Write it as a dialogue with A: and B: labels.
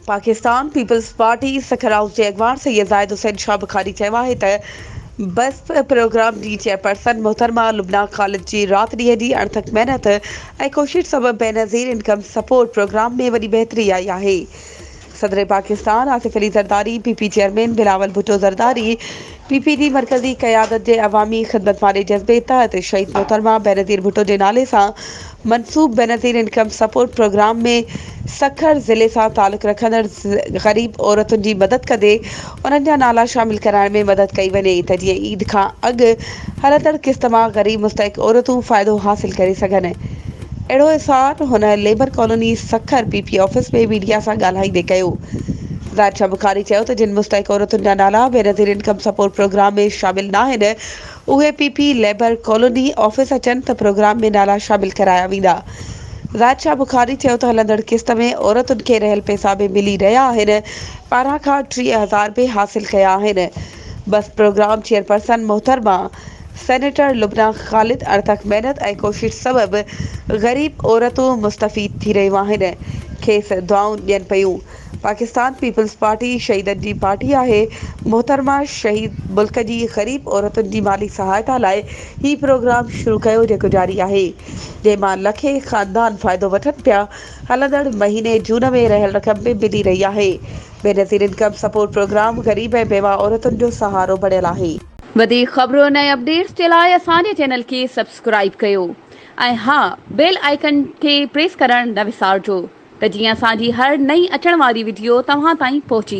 A: Pakistan people's party Sukkur house जे अॻवान सैयद ज़ाहिद हुसैन शाह बुखारी चयो आहे त बस प्रोग्राम जी चेयरपर्सन मोहतरमा लुबना ख़ालिद जी रात ॾींहं जी अणथक महिनत ऐं कोशिश सबबि बेनज़ीर इनकम सपोर्ट प्रोग्राम में वॾी बहितरी आई आहे। सदर पाकिस्तान आसिफ अली ज़रदारी, पीपी चेयरमैन बिलावल भुट्टो ज़रदारी, पीपीडी मरकज़ी क़यादत जे अवामी ख़िदमत वारे जज़्बे तहत शहीद मोहतरमा बेनज़ीर भुट्टो जे नाले सां मनसूब बेनज़ीर इनकम सपोर्ट प्रोग्राम में सखर ज़िले सां तालुक़ रखंदड़ ग़रीब औरतुनि जी मदद कंदे उन्हनि जा नाला शामिल कराइण में मदद कई वञे त जीअं ईद खां अॻु हलंदड़ क़िस्त मां ग़रीब मुस्तहिक़ औरतूं फ़ाइदो हासिल करे सघनि। अहिड़ो इसार हुन labour colony Sukkur PP office में मीडिया सां ॻाल्हाईंदे कयो। ज़ाहिद शाह बुखारी चयो त जिन मुस्तहिक़ औरतुनि जा नाला बेनज़ीर इनकम सपोर्ट प्रोग्राम में शामिल न आहिनि उहे पीपी लेबर कॉलोनी ऑफिस अचनि त प्रोग्राम में नाला शामिल कराया वेंदा। ज़ाहिद शाह बुखारी चयो त हलंदड़ क़िस्त में औरतुनि खे रहियल पैसा बि मिली रहिया आहिनि। 12 खां 30,000 बि हासिल कया आहिनि। बस प्रोग्राम चेयरपर्सन मोहतरमा सेनेटर लुबना ख़ालिद अणथक महिनत ऐं कोशिश सबबि ग़रीब औरतूं मुस्तफ़ीद थी रहियूं आहिनि, खेसि दुआऊं ॾियनि पियूं। पाकिस्तान पीपल्स पार्टी शहीदनि जी पार्टी आहे। मोहतरमा शहीद मुल्क जी ग़रीब औरतुनि जी माली सहायता लाइ ही प्रोग्राम शुरू कयो जेको जारी आहे, जंहिंमां लखे ख़ानदान फ़ाइदो वठनि पिया। हलंदड़ महीने जून में रहियल रक़म बि मिली रही आहे। बेनज़ीर इनकम सपोर्ट प्रोग्राम ग़रीब ऐं बेवा औरतुनि जो सहारो बणियल आहे।
B: वधीक ख़बरुनि ऐं अपडेट्स जे लाइ असांजे चैनल खे सब्सक्राइब कयो ऐं हा, बेल आइकन खे प्रेस करणु न विसारिजो त जीअं असांजी हर नई अचण वारी वीडियो तव्हां ताईं पहुची